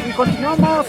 Y continuamos.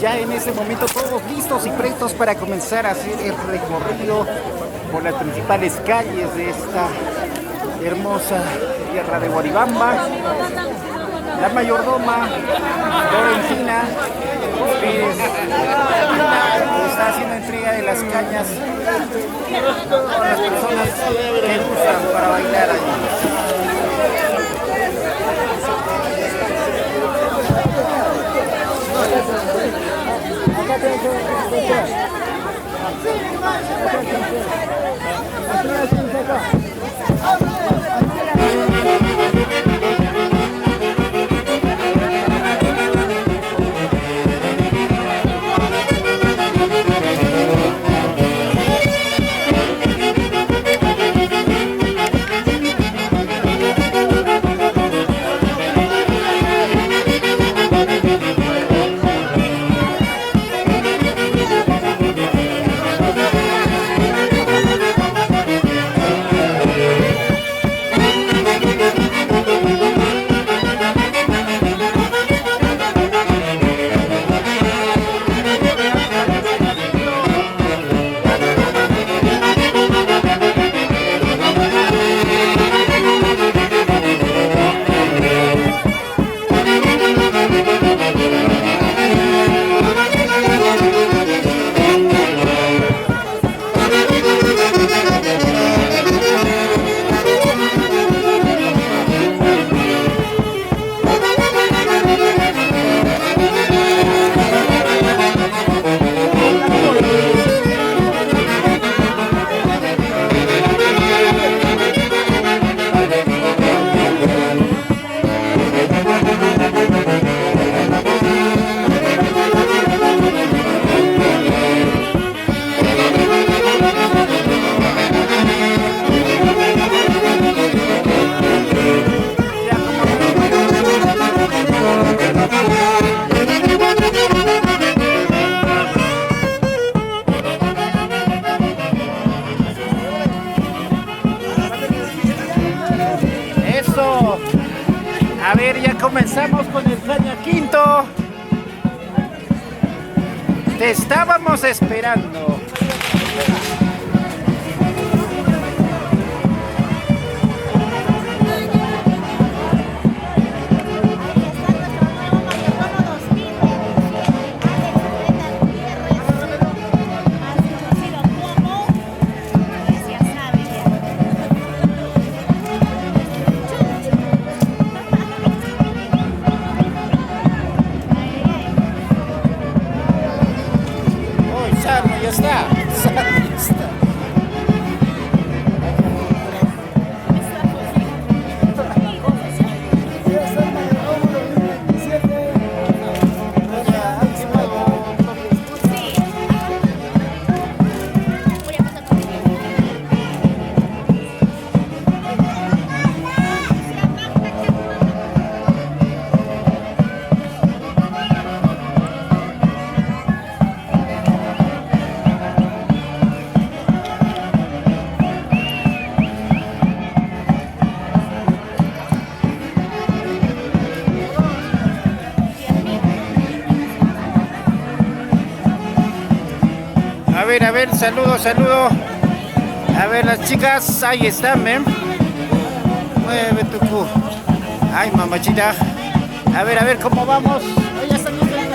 Ya en ese momento todos listos y prestos para comenzar a hacer el recorrido por las principales calles de esta hermosa tierra de Guaribamba. La mayordoma Florentina está haciendo entrega de las cañas a las personas que usan para bailar allí. comenzamos con el caña quinto. Te estábamos esperando. Ya está. A ver, saludo. A ver, las chicas, ahí están, ¿ven? Mueve tu cu. Ay, mamachita. A ver, ¿cómo vamos? Ya están bien.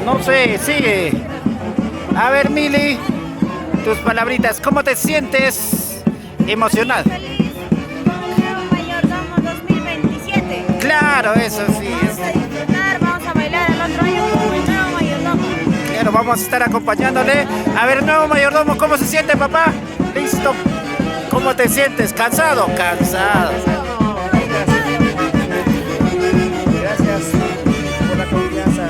No sé, sigue. A ver, Mili. Tus palabritas, ¿cómo te sientes? Emocionada. Feliz con Nuevo Mayordomo 2027. Claro, eso sí. Vamos a disfrutar, vamos a bailar el otro año con el Nuevo Mayordomo. Claro, vamos a estar acompañándole. A ver, Nuevo Mayordomo, ¿cómo se siente, papá? Listo. ¿Cómo te sientes? ¿Cansado? Cansado. Gracias por la confianza.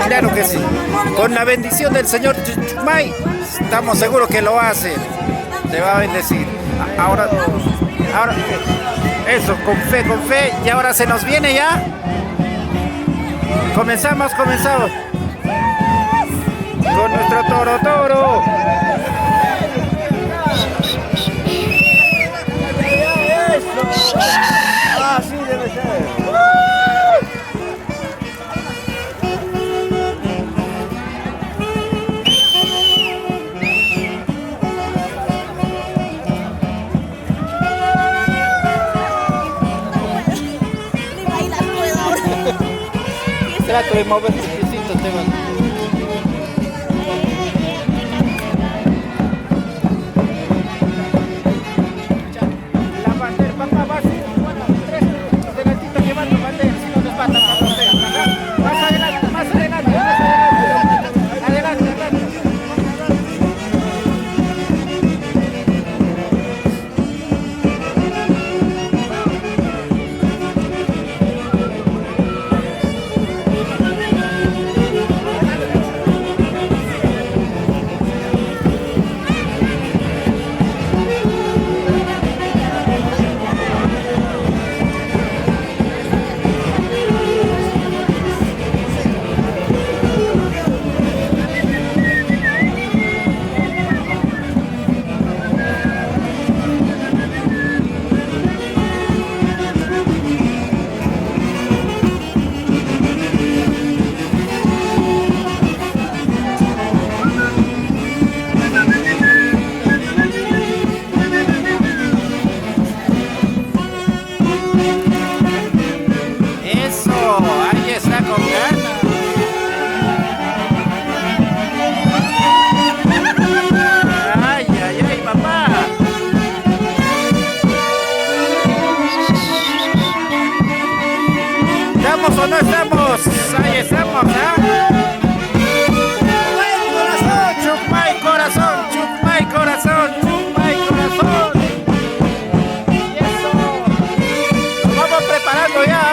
Claro que sí. Con la bendición del Señor Chuchumay, estamos seguros que lo hace. Te va a bendecir. Ahora, eso, con fe. Y ahora se nos viene ya. Comenzamos. Con nuestro toro. Así debe ser. Trato de mover tus piecitos, te van. La bandera, papá, va a ser, bueno, 3 adelantitos llevando bandera, si no les va a tapar ustedes. Más adelante. Adelante. ¿Estamos o no estamos? Ahí estamos, ¿ah? Chupay corazón, chupay corazón, chupay corazón. Y eso, nos vamos preparando ya.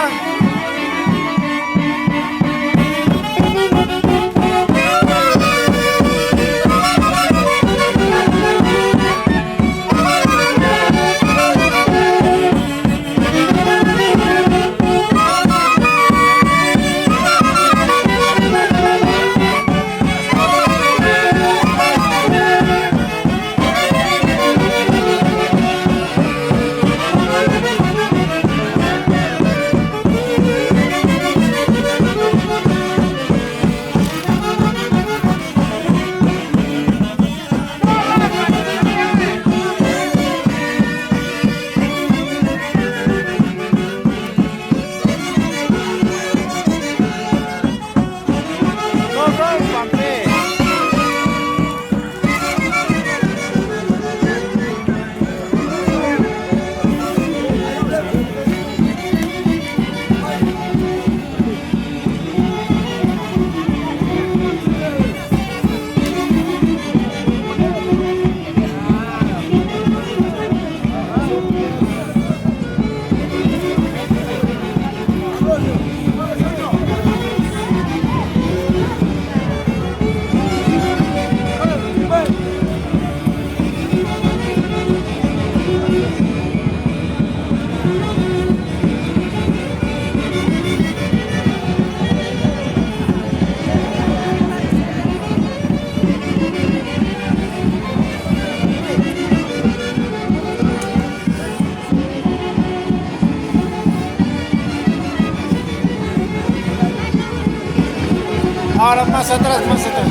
Ahora más atrás, más atrás.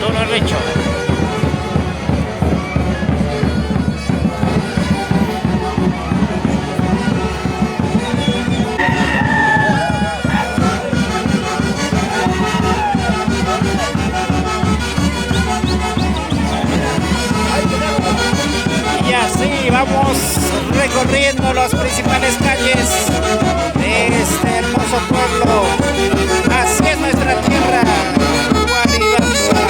Todo derecho. Y así vamos recorriendo las principales calles de este hermoso pueblo. Así es nuestra tierra, Guaribamba.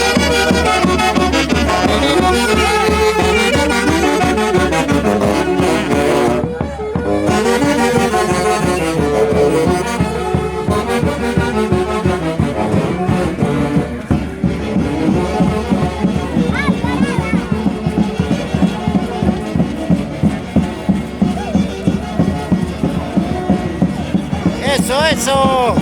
Eso, eso.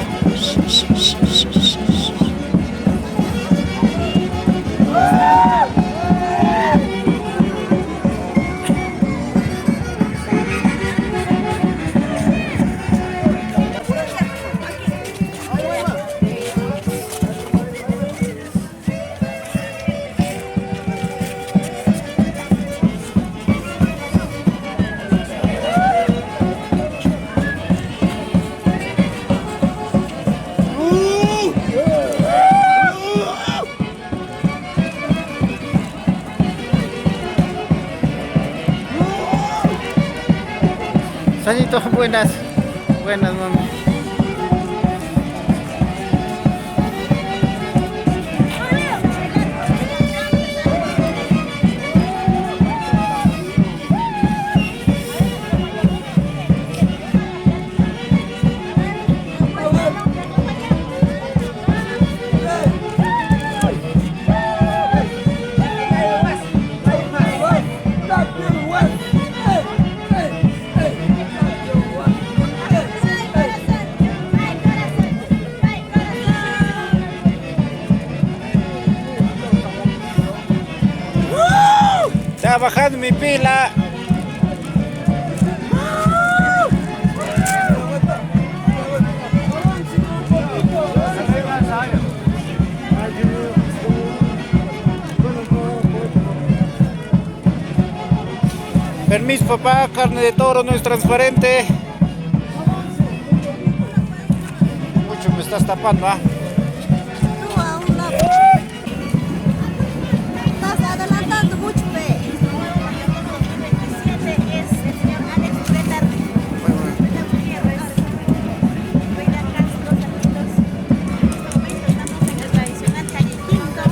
Sanito, buenas, buenas, mami. Está bajando mi pila. Permiso, papá, carne de toro no es transparente. Mucho me estás tapando, ¿ah? Estás adelantando mucho, ve. Es el señor Alex Bretar. Estamos en el tradicional calle Quinto.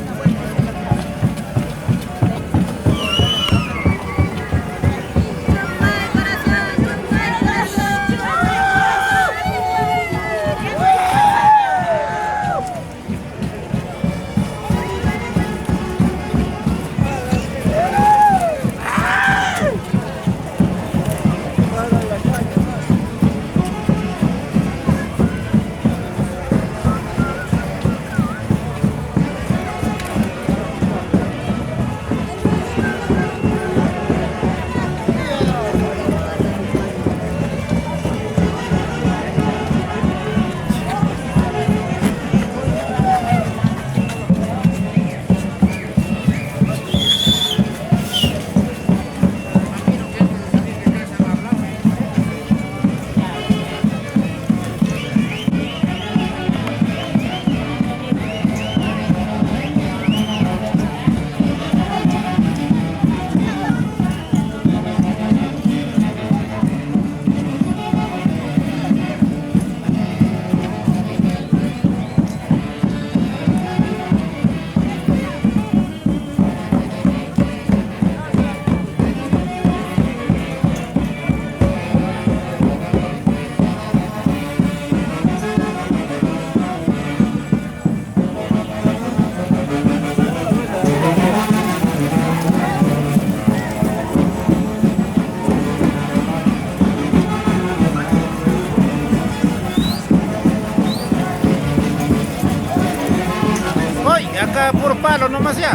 Acá puro palo nomás ya.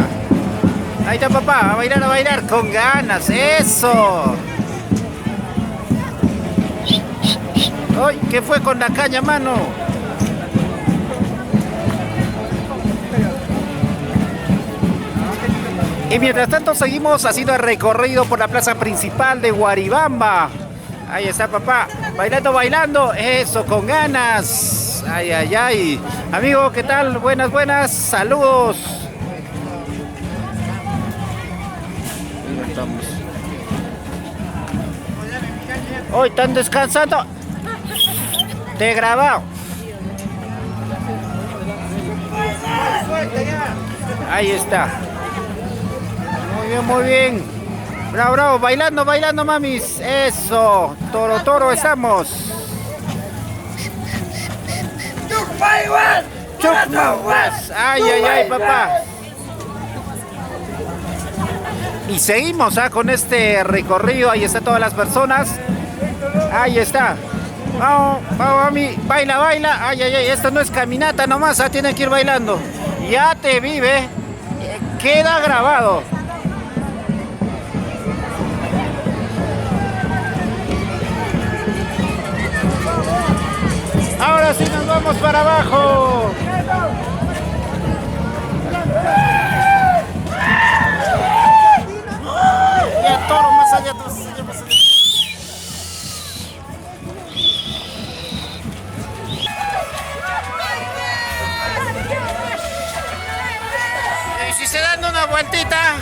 Ahí está, papá, a bailar con ganas, eso. ¡Ay! ¿Qué fue con la caña, mano? Y mientras tanto seguimos haciendo el recorrido por la plaza principal de Guaribamba. Ahí está, papá, bailando, eso, con ganas. Ay, ay, ay. Amigo, ¿qué tal? Buenas, saludos. Ahí estamos. Hoy están descansando. Te he grabado. Ahí está. Muy bien. Bravo, bailando, mamis. Eso. Toro, estamos. Ay, papá. Y seguimos con este recorrido. Ahí están todas las personas. Ahí está. Vamos, mami. Baila. Ay, esto no es caminata nomás. Tienen que ir bailando. Ya te vive. Queda grabado. Ahora sí nos vamos para abajo. Y el toro más allá. Y si se dan una vueltita.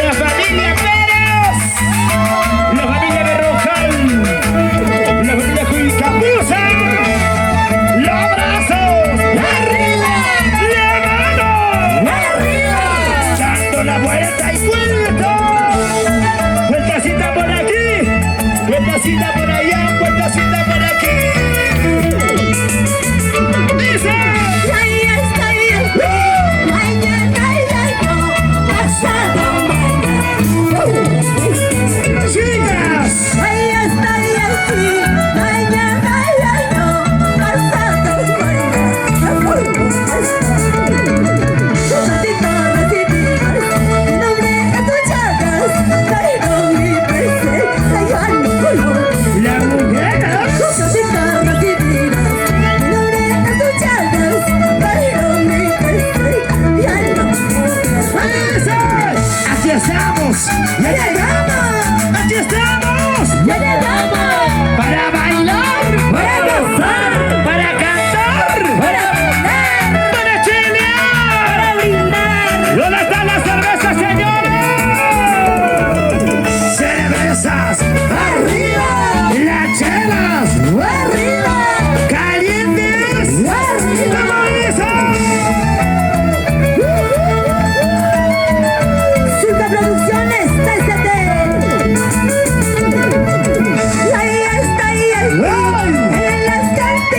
La familia Pérez, la familia Berrojal, la familia Juicapuza, los brazos arriba, la mano arriba, dando la vuelta y vuelta, vueltacita por aquí, vueltacita por allá, vueltacita por aquí. Dice. Chicas, Ahí estoy aquí, mañana ya no, pasado mañana. Tus ojitos recibidas, nombre escuchadas, pero mi presencia ya no color. la mujer. Tus ojitos recibidas, nombre escuchadas, pero mi presencia ya no color. Aquí estamos, ¡Ya llegamos! aquí estamos, ¡Ya llegamos! para bailar, ¡Para gozar! para cantar, ¡Para bailar! para chilear. ¡Para brindar! ¿Dónde están las cervezas, señores? Cervezas, ¡Arriba! las chelas, ¡Arriba! calientes, ¡Arriba! ¿cómo dice? Surca Producciones, pésate. Y ahí está, en las cantas.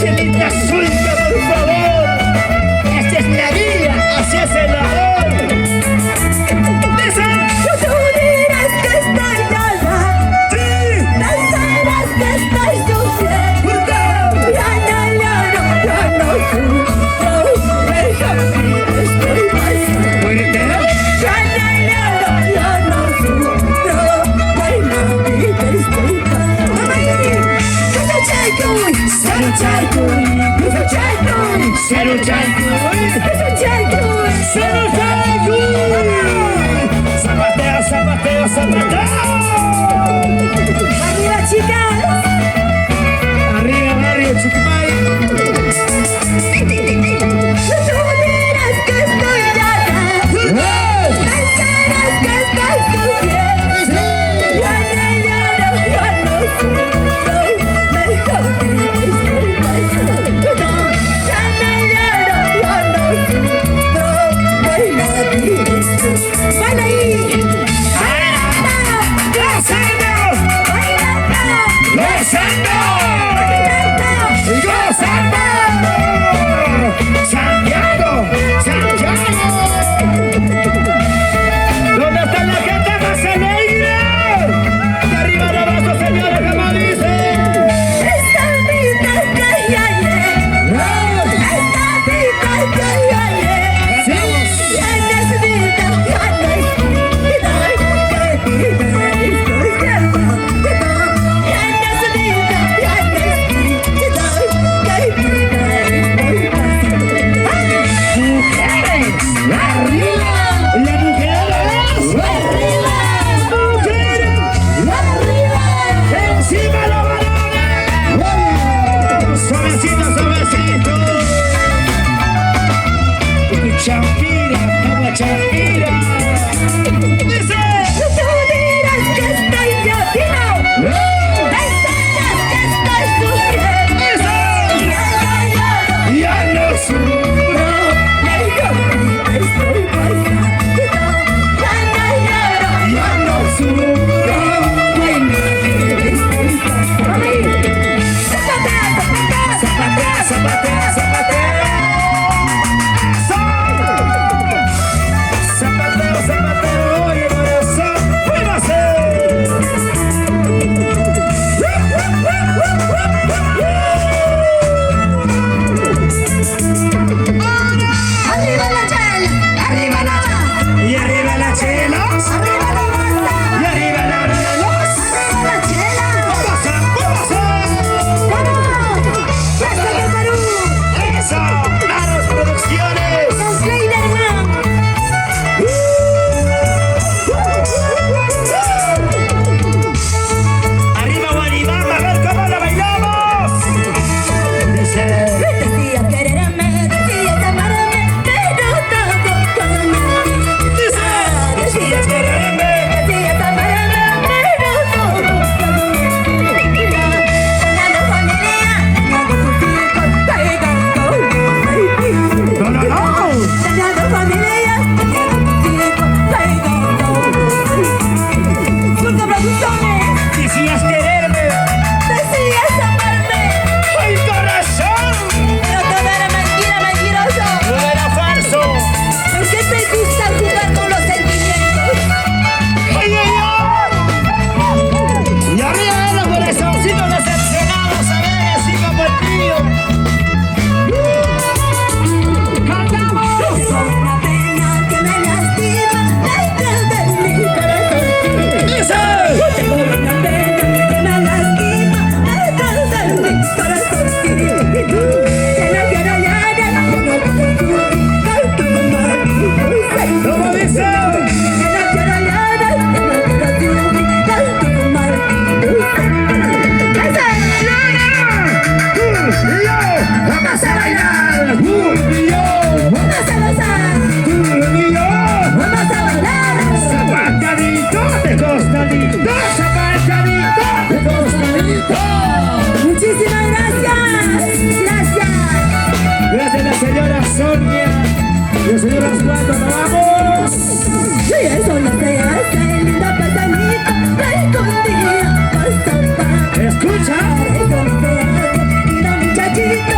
Marcelita Zulca, por favor. Esta es la vida, así es el amor. Dicen. Tú dirás que estoy loca, Sí. pensarás que estoy sufriendo. ¿Por qué? Ya no lloro, ya no sufro, déjame, estoy pasando. ¿Fuerte? Ya no lloro, ya no sufro, buena vida estoy pasando. Zapatea, zapatea, zapatea. Arriba, chicas. Arriba, barrio Chucumay. Tú dirás que estoy loca, pensarás que estoy sufriendo. Ya no lloro, ya no sufro, mejor vida estoy pasando. Ya no lloro, ya no sufro, buena vida estoy. ¡Baila ahí! ¡Gozando! ¡Gozando! ¡Gozando! ¡Santiago! ¡Santiago! ¿Dónde está la gente más alegre? ¡De arriba de abajo, señora, como dice! Esta vida que ya esta vida que ya ¡Vamos! ya no es vida, ya no es vida, que vida estoy llevando. Ya no es vida, ya no es vida, que vida estoy pasando. ¡Mujeres! ¡Arriba! ¡La mujer! ¡Arriba! ¡Mujeres! ¡Arriba! ¡Encima los varones! ¡Suavecito, suavecito! ¡Champira! ¡Agua champira! ¡Dice! Tú dirás que estoy llorando, pensarás que estoy sufriendo. ¡Eso! Ya no lloro, ¡Ya no sufro! mejor vida estoy pasando. Ya no lloro, ¡Ya no sufro! buena vida estoy pasando. Zapatea, zapatea, ¡Zapatea, zapatea, zapatea! ¡Zapateo, zapateo! ¡Oye, corazón! ¡Muévase! arriba la chela, arriba la ¡Y arriba la chelos! arriba la banda, ¡Y arriba la relos! arriba la chela. ¡Muévase, muévase! ¡Vamos! ¡Desde el Perú! ¡Eso! ¡Aros Producciones! ¡Con Sliderman! ¡Arriba Guaribamba! ¡A ver cómo la bailamos! Dice... Decías quererme, decías amarme, pero todo con mentira. Dice... Decías quererme. Decías amarme, pero todo con mentira. Ganando familia, ganando tus hijos, pegando baby. ¡No, no, no! Ganando familia, ganando tus hijos, pegando baby. Surca Producciones, Decías quererme. decías amarme, ¡Ay, corazón! pero todo era mentira, mentiroso. ¡No era falso! ¿Por qué te gusta jugar con los sentimientos? ¡Ay, ay, ay! Y arriba de los corazoncitos decepcionados, a ver, así como el tío. ¡Cantamos! Es una pena que me lastima dentro de mi corazón. ¡Dice! Tengo una pena que me lastima dentro de mi corazón. Que no quiero llorar, que no quiero sufrir con tu maldito ser. ¿Cómo dice? Que no quiero llorar, que no quiero sufrir con tu maldito ser. ¡Esa es la ¡Tú y yo! ¡Vamos a bailar! ¡Tú y yo! ¡Vamos a gozar! ¡Tú y yo! ¡Vamos a bailar! ¡Zapatadito de costadito! ¡Zapatadito de costadito! Muchísimas gracias. Gracias. Gracias a la señora Sonia y el señor Osvaldo, ¿nos vamos? Y eso no se hace, linda pasanita, escondida, por sopar. ¿Escucha? Eso no se hace, linda muchachita,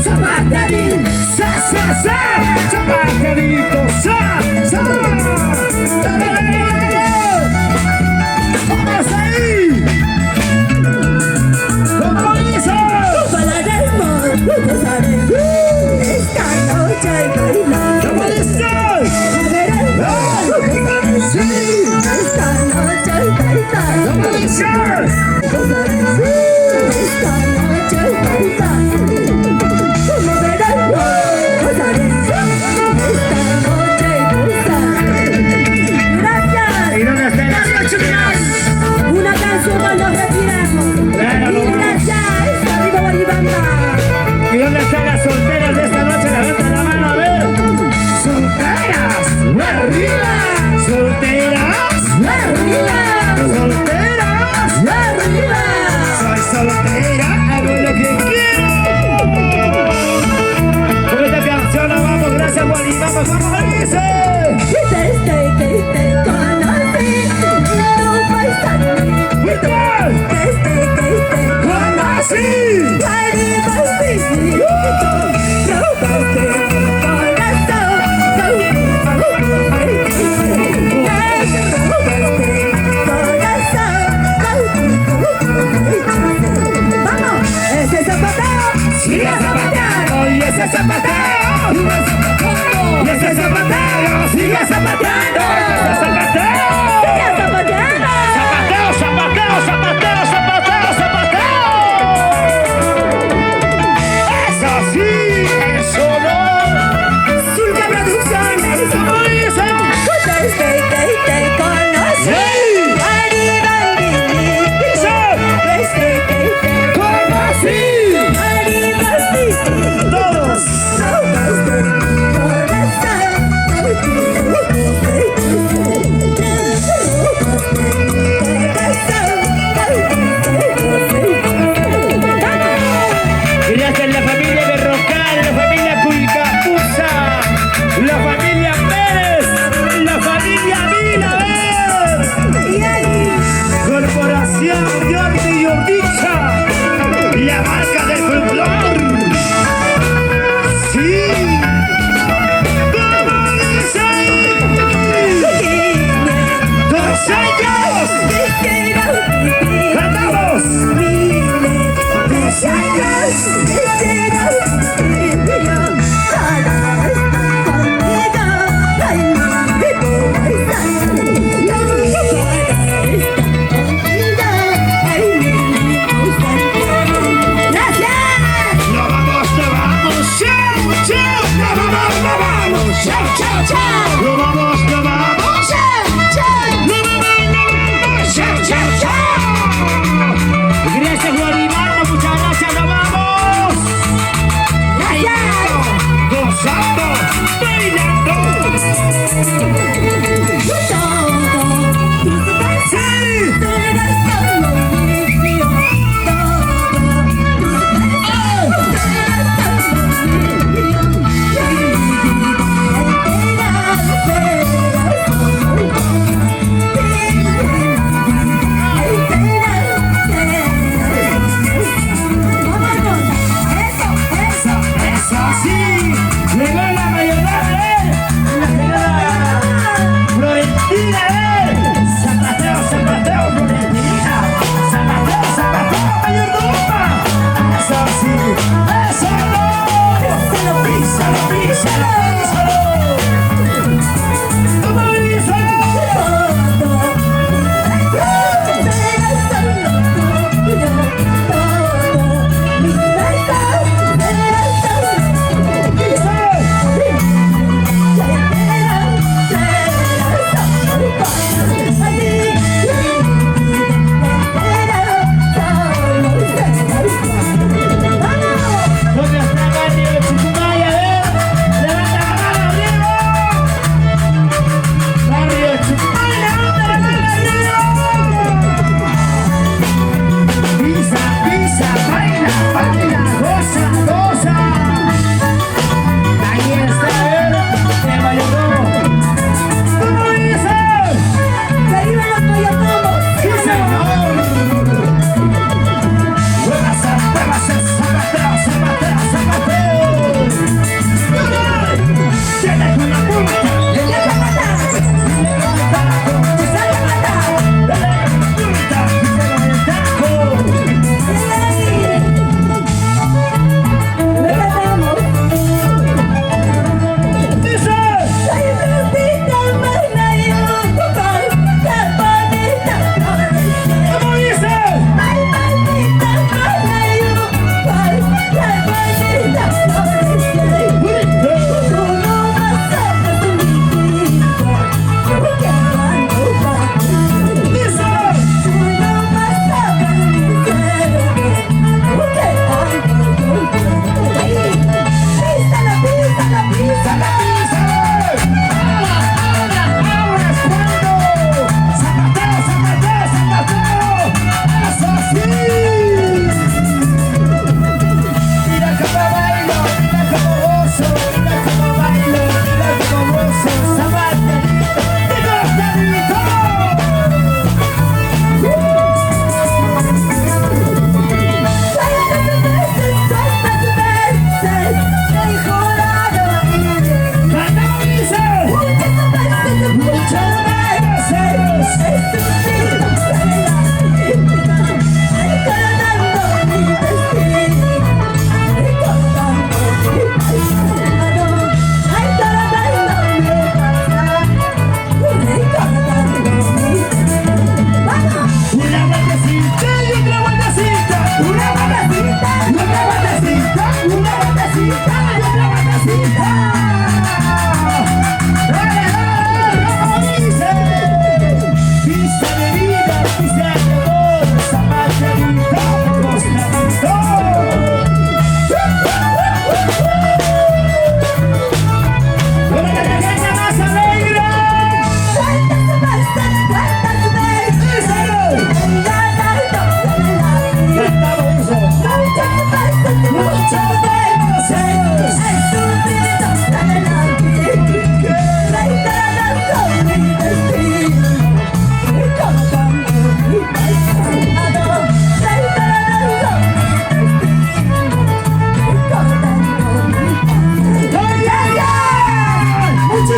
Zapateadito, zapateadito, ¡vamos ahí! ¿Cómo dice? Bailaremos, gozaremos esta noche bailar. ¿Cómo dice? Beberemos, gozaremos Sí. esta noche bailar. ¿Cómo dice? Gozaremos esta noche bailar. Beberemos, gozaremos esta noche gozar. Gracias. ¿Y dónde está el Una canción más nos retiramos. Claro, Y gracias, arriba Guaribamba. ¿Y dónde están las solteras de esta noche? Levanten la mano, a ver. ¡Solteras! ¡Arriba! ¡Solteras! Arriba, ¡Solteras! arriba. Soy soltera, hago lo que quiero. Con esta canción nos vamos, gracias Guaribamba, ¿cómo dice? Desde que te conocí, tu paisaje. ¡Vital! Desde que te ¡Conocí! Guaribamba, robaste mi corazón. Vamos, ese zapateo, ¡Sigue zapateando! ¡Y ese zapateo! ¡Y ese zapateo! ¡Sigue zapateando! ¡Y ese zapateo! sigue zapateando. ¡Zapateo, zapateo, zapateo, zapateo, zapateo! ¡Eso sí! ¡Eso no! Surca Producciones. ¿Cómo dice? Desde que te conocí, ¡Sí! Guaribambi. ¡Dice! Desde que te ¡Conocí! Guaribambi. ¡Todos! Robaste mi corazón. Gracias a la familia Berrocal, la familia Culcapuza, la familia Pérez, la familia Vilaver, Corporación Jordi y Urdicha, la marca del folclor. Sí. ¿Cómo dice? 2 años. ¡Cantamos! 2 años quisiera vivir yo para estar conmigo. Ay, mi paisaje. Yo para estar contigo. Ay, mi paisaje. ¡Gracias! ¡No vamos, no vamos! ¡Chao, chao! ¡No vamos, no vamos! ¡Chao, chao, chao! ¡No vamos, no vamos! ¡Chao, chao! ¡No vamos, no vamos! ¡Chao, chao, chao! Gracias, Guaribamba, muchas gracias, nos vamos. ¡Gracias! Gozando, bailando. ¡Sí!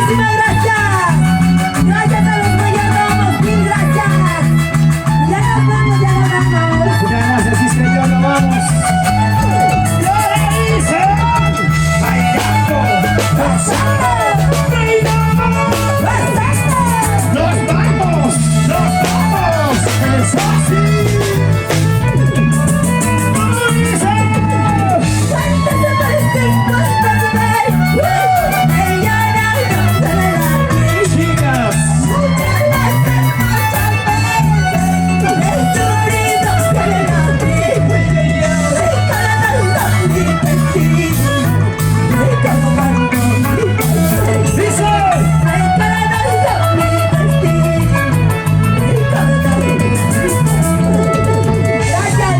Muchísimas gracias. Gracias a los mayordomos, mil gracias. Ya nos vamos, ya nos vamos. Muchas gracias, sí señor, nos vamos. Y ahora dice, bailando, ¡Pasando! ¡Pasando! nos vamos, eso sí. ¿Cómo dice?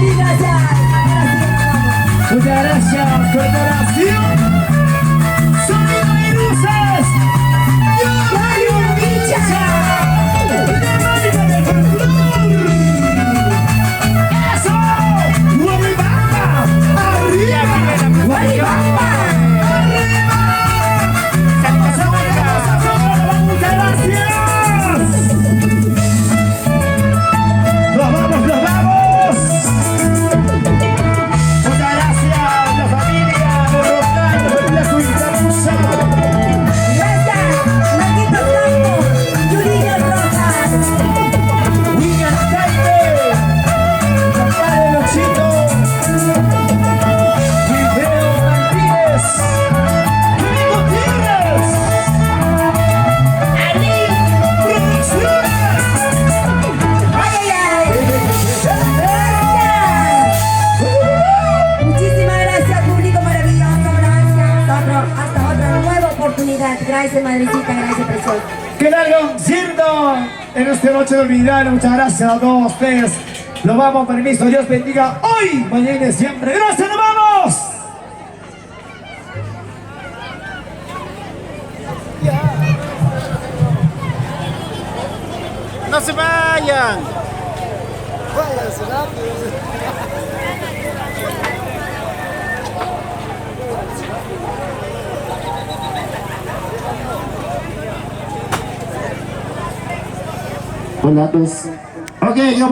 Chicas, dice. Muchas gracias, corporación. Sonido y luces. ¡Mario Bicha! La máquina del folclor. Eso. Guaribamba. Arriba. Guaribamba. Arriba. Muchas gracias. Nos vamos, nos vamos. Muchas gracias, la familia de Rocal, la familia Cuicamusa. Gracias, Marquitos Blanco, Yurillo Rojas. William Taite, papá de Luchito, Wilfredo Martínez, Luis Gutiérrez, Ali Producciones. ¡Ay, ay, ay! ¡Gracias! Muchísimas gracias, público maravilloso. Gracias. Hasta otra nueva oportunidad. Gracias, madrecita. Gracias, preciosa. Que largo concierto en esta noche de olvidar. Muchas gracias a todos ustedes. Nos vamos, permiso. Dios bendiga hoy, mañana y siempre. Gracias, nos vamos. ¡No se vayan! Hola, pues. Ok, yo.